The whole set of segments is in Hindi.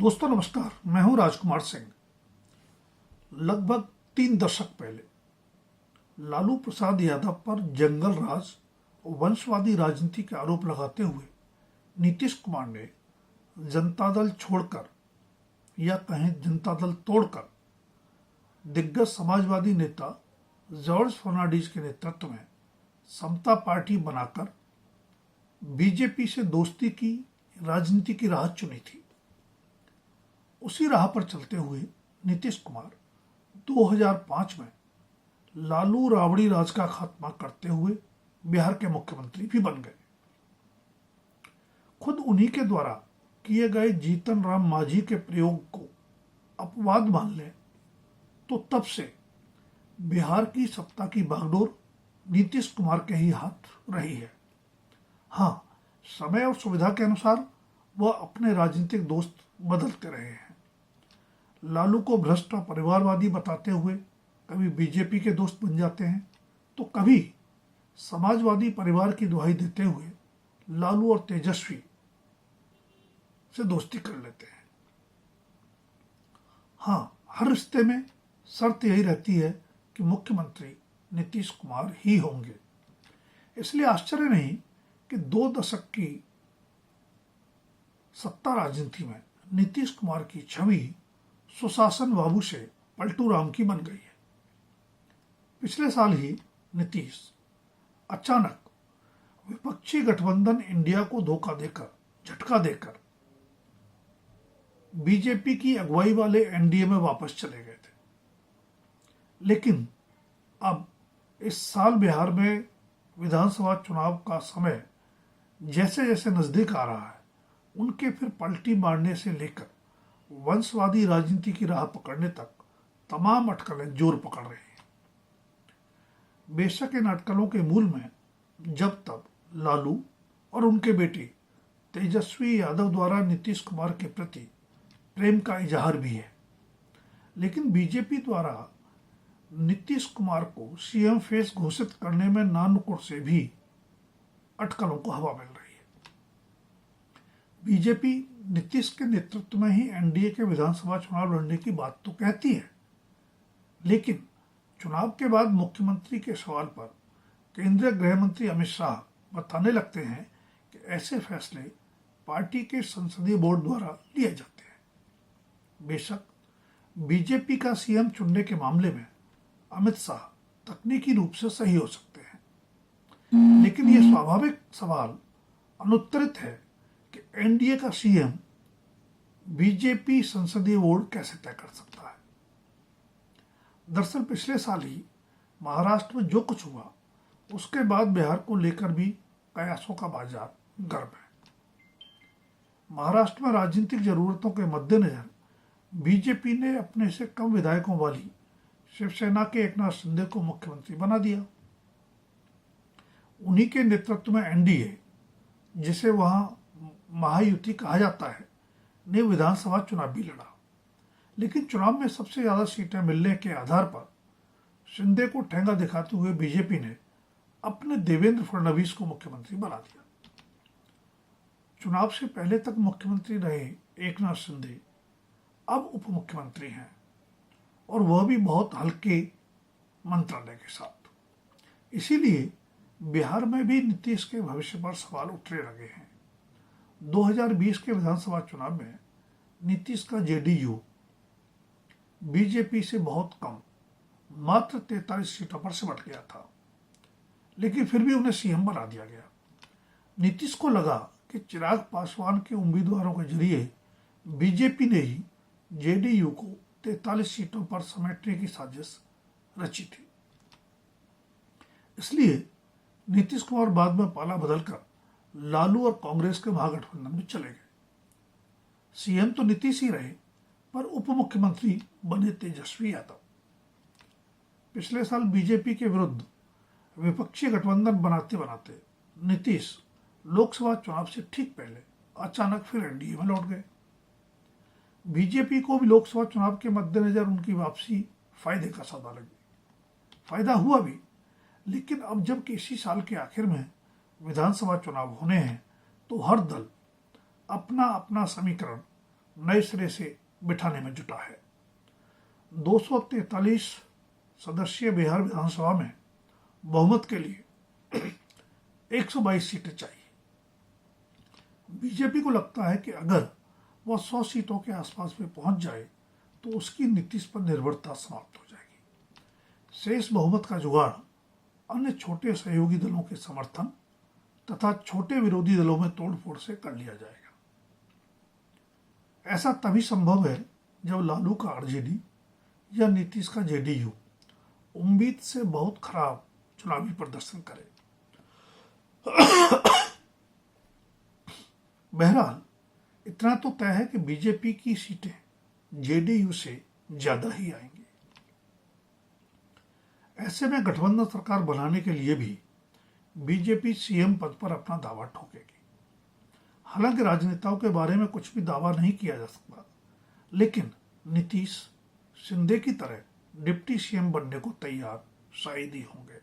दोस्तों नमस्कार, मैं हूं राजकुमार सिंह। लगभग 3 दशक पहले लालू प्रसाद यादव पर जंगल राज और वंशवादी राजनीति के आरोप लगाते हुए नीतीश कुमार ने जनता दल छोड़कर या कहें जनता दल तोड़कर दिग्गज समाजवादी नेता जॉर्ज फर्नांडिस के नेतृत्व में समता पार्टी बनाकर बीजेपी से दोस्ती की राजनीति की राह चुनी थी। उसी राह पर चलते हुए नीतीश कुमार 2005 में लालू राबड़ी राज का खात्मा करते हुए बिहार के मुख्यमंत्री भी बन गए। खुद उन्हीं के द्वारा किए गए जीतन राम मांझी के प्रयोग को अपवाद मान लें तो तब से बिहार की सत्ता की बागडोर नीतीश कुमार के ही हाथ रही है। हाँ, समय और सुविधा के अनुसार वह अपने राजनीतिक दोस्त बदलते रहे हैं। लालू को भ्रष्ट और परिवारवादी बताते हुए कभी बीजेपी के दोस्त बन जाते हैं तो कभी समाजवादी परिवार की दुहाई देते हुए लालू और तेजस्वी से दोस्ती कर लेते हैं। हाँ, हर रिश्ते में शर्त यही रहती है कि मुख्यमंत्री नीतीश कुमार ही होंगे। इसलिए आश्चर्य नहीं कि 2 दशक की सत्ता राजनीति में नीतीश कुमार की छवि सुशासन बाबू से पलटू राम की बन गई है। पिछले साल ही नीतीश अचानक विपक्षी गठबंधन इंडिया को झटका देकर बीजेपी की अगुवाई वाले एनडीए में वापस चले गए थे। लेकिन अब इस साल बिहार में विधानसभा चुनाव का समय जैसे जैसे नजदीक आ रहा है, उनके फिर पलटी मारने से लेकर वंशवादी राजनीति की राह पकड़ने तक तमाम अटकलें जोर पकड़ रही हैं। बेशक इन अटकलों के मूल में जब तब लालू और उनके बेटे तेजस्वी यादव द्वारा नीतीश कुमार के प्रति प्रेम का इजहार भी है, लेकिन बीजेपी द्वारा नीतीश कुमार को सीएम फेस घोषित करने में नानुकुर से भी अटकलों को हवा मिल रही है। बीजेपी नीतीश के नेतृत्व में ही एनडीए के विधानसभा चुनाव लड़ने की बात तो कहती है, लेकिन चुनाव के बाद मुख्यमंत्री के सवाल पर केंद्रीय गृह मंत्री अमित शाह बताने लगते हैं कि ऐसे फैसले पार्टी के संसदीय बोर्ड द्वारा लिए जाते हैं। बेशक बीजेपी का सीएम चुनने के मामले में अमित शाह तकनीकी रूप से सही हो सकते हैं, लेकिन यह स्वाभाविक सवाल अनुत्तरित है कि एनडीए का सीएम बीजेपी संसदीय बोर्ड कैसे तय कर सकता है। दरअसल पिछले साल ही महाराष्ट्र में जो कुछ हुआ उसके बाद बिहार को लेकर भी कयासों का बाजार गर्म है। महाराष्ट्र में राजनीतिक जरूरतों के मद्देनजर बीजेपी ने अपने से कम विधायकों वाली शिवसेना के एकनाथ शिंदे को मुख्यमंत्री बना दिया। उन्हीं के नेतृत्व में एनडीए, जिसे वहां महायुति कहा जाता है, ने विधानसभा चुनाव भी लड़ा, लेकिन चुनाव में सबसे ज्यादा सीटें मिलने के आधार पर शिंदे को ठेंगा दिखाते हुए बीजेपी ने अपने देवेंद्र फडणवीस को मुख्यमंत्री बना दिया। चुनाव से पहले तक मुख्यमंत्री रहे एकनाथ शिंदे अब उप मुख्यमंत्री हैं, और वह भी बहुत हल्के मंत्रालय के साथ। इसीलिए बिहार में भी नीतीश के भविष्य पर सवाल उठने लगे हैं। 2020 के विधानसभा चुनाव में नीतीश का जेडीयू बीजेपी से बहुत कम, मात्र 43 सीटों पर सिमट गया था, लेकिन फिर भी उन्हें सीएम बना दिया गया। नीतीश को लगा कि चिराग पासवान के उम्मीदवारों के जरिए बीजेपी ने ही जेडीयू को 43 सीटों पर समेटने की साजिश रची थी। इसलिए नीतीश कुमार बाद में पाला बदलकर लालू और कांग्रेस के महागठबंधन में चले गए। सीएम तो नीतीश ही रहे, पर उप मुख्यमंत्री बने तेजस्वी यादव। पिछले साल बीजेपी के विरुद्ध विपक्षी गठबंधन बनाते बनाते नीतीश लोकसभा चुनाव से ठीक पहले अचानक फिर एनडीए में लौट गए। बीजेपी को भी लोकसभा चुनाव के मद्देनजर उनकी वापसी फायदे का सौदा लगी। फायदा हुआ भी, लेकिन अब जब कि इसी साल के आखिर में विधानसभा चुनाव होने हैं तो हर दल अपना अपना समीकरण नए सिरे से बिठाने में जुटा है। 243 सदस्यीय बिहार विधानसभा में बहुमत के लिए 122 सीटें चाहिए। बीजेपी को लगता है कि अगर वह 100 सीटों के आसपास में पहुंच जाए तो उसकी नीतीश पर निर्भरता समाप्त हो जाएगी। शेष बहुमत का जुगाड़ अन्य छोटे सहयोगी दलों के समर्थन तथा छोटे विरोधी दलों में तोड़फोड़ से कर लिया जाएगा। ऐसा तभी संभव है जब लालू का आरजेडी या नीतीश का जेडीयू उम्मीद से बहुत खराब चुनावी प्रदर्शन करे। बहरहाल इतना तो तय है कि बीजेपी की सीटें जेडीयू से ज्यादा ही आएंगी। ऐसे में गठबंधन सरकार बनाने के लिए भी बीजेपी सीएम पद पर अपना दावा ठोकेगी। हालांकि राजनेताओं के बारे में कुछ भी दावा नहीं किया जा सकता, लेकिन नीतीश शिंदे की तरह डिप्टी सीएम बनने को तैयार शायद ही होंगे।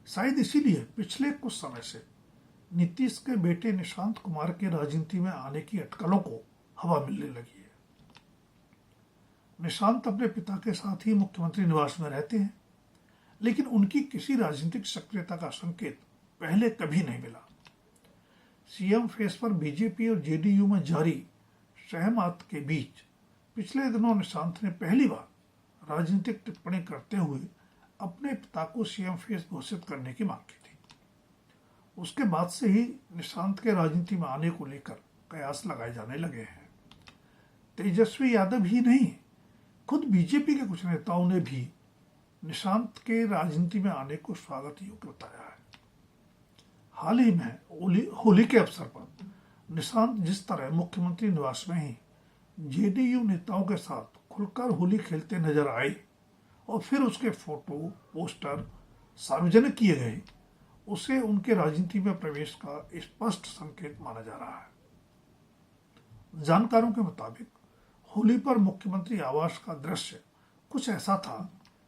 शायद इसीलिए पिछले कुछ समय से नीतीश के बेटे निशांत कुमार के राजनीति में आने की अटकलों को हवा मिलने लगी है। निशांत अपने पिता के साथ ही मुख्यमंत्री निवास में रहते हैं, लेकिन उनकी किसी राजनीतिक सक्रियता का संकेत पहले कभी नहीं मिला। सीएम फेस पर बीजेपी और जेडीयू में जारी सहमत के बीच पिछले दिनों निशांत ने पहली बार राजनीतिक टिप्पणी करते हुए अपने पिता को सीएम फेस घोषित करने की मांग की थी। उसके बाद से ही निशांत के राजनीति में आने को लेकर कयास लगाए जाने लगे हैं। तेजस्वी यादव ही नहीं, खुद बीजेपी के कुछ नेताओं ने भी निशांत के राजनीति में आने को स्वागत योग्य बताया है। हाल ही में होली के अवसर पर निशांत जिस तरह मुख्यमंत्री निवास में ही जेडीयू नेताओं के साथ खुलकर होली खेलते नजर आए और फिर उसके फोटो पोस्टर सार्वजनिक किए गए, उसे उनके राजनीति में प्रवेश का स्पष्ट संकेत माना जा रहा है। जानकारों के मुताबिक होली पर मुख्यमंत्री आवास का दृश्य कुछ ऐसा था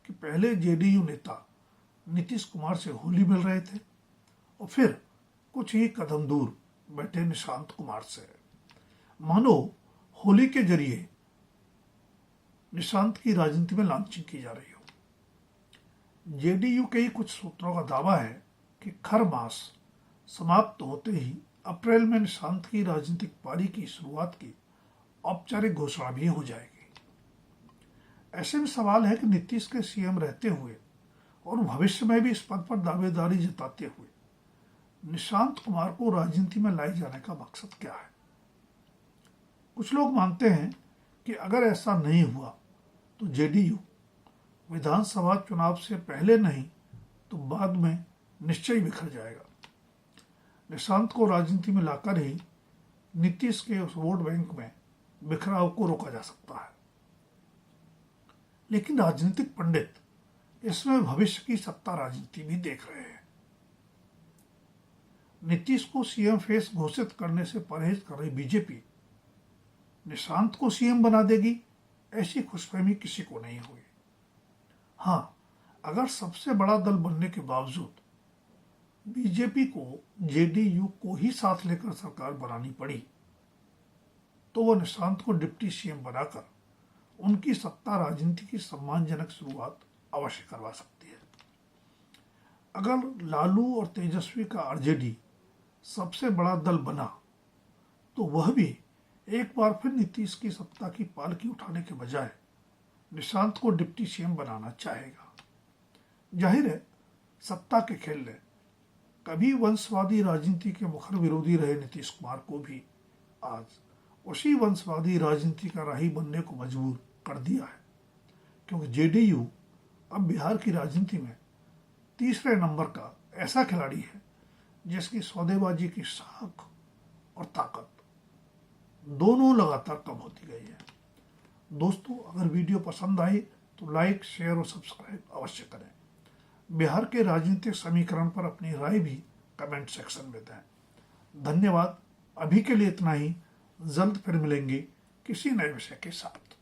कि पहले जेडीयू नेता नीतीश कुमार से होली मिल रहे थे और फिर कुछ ही कदम दूर बैठे निशांत कुमार से, मानो होली के जरिए निशांत की राजनीति में लॉन्चिंग की जा रही हो। जेडीयू के ही कुछ सूत्रों का दावा है कि खर मास समाप्त होते ही अप्रैल में निशांत की राजनीतिक पारी की शुरुआत की औपचारिक घोषणा भी हो जाएगी। ऐसे में सवाल है कि नीतीश के सीएम रहते हुए और भविष्य में भी इस पद पर दावेदारी जताते हुए निशांत कुमार को राजनीति में लाए जाने का मकसद क्या है। कुछ लोग मानते हैं कि अगर ऐसा नहीं हुआ तो जेडीयू विधानसभा चुनाव से पहले नहीं तो बाद में निश्चय बिखर जाएगा। निशांत को राजनीति में लाकर ही नीतीश के उस वोट बैंक में बिखराव को रोका जा सकता है। लेकिन राजनीतिक पंडित इसमें भविष्य की सत्ता राजनीति भी देख रहे हैं। नीतीश को सीएम फेस घोषित करने से परहेज कर रही बीजेपी निशांत को सीएम बना देगी, ऐसी खुशफहमी किसी को नहीं हुई। हाँ, अगर सबसे बड़ा दल बनने के बावजूद बीजेपी को जेडीयू को ही साथ लेकर सरकार बनानी पड़ी तो वह निशांत को डिप्टी सीएम बनाकर उनकी सत्ता राजनीति की सम्मानजनक शुरुआत अवश्य करवा सकती है। अगर लालू और तेजस्वी का आरजेडी सबसे बड़ा दल बना तो वह भी एक बार फिर नीतीश की सत्ता की पालकी उठाने के बजाय निशांत को डिप्टी सीएम बनाना चाहेगा। जाहिर है, सत्ता के खेल ने कभी वंशवादी राजनीति के मुखर विरोधी रहे नीतीश कुमार को भी आज उसी वंशवादी राजनीति का राही बनने को मजबूर कर दिया है, क्योंकि जेडीयू अब बिहार की राजनीति में तीसरे नंबर का ऐसा खिलाड़ी है जिसकी सौदेबाजी की साख और ताकत दोनों लगातार कम होती गई है। दोस्तों, अगर वीडियो पसंद आए तो लाइक, शेयर और सब्सक्राइब अवश्य करें। बिहार के राजनीतिक समीकरण पर अपनी राय भी कमेंट सेक्शन में दें। धन्यवाद। अभी के लिए इतना ही। जल्द फिर मिलेंगे किसी नए विषय के साथ।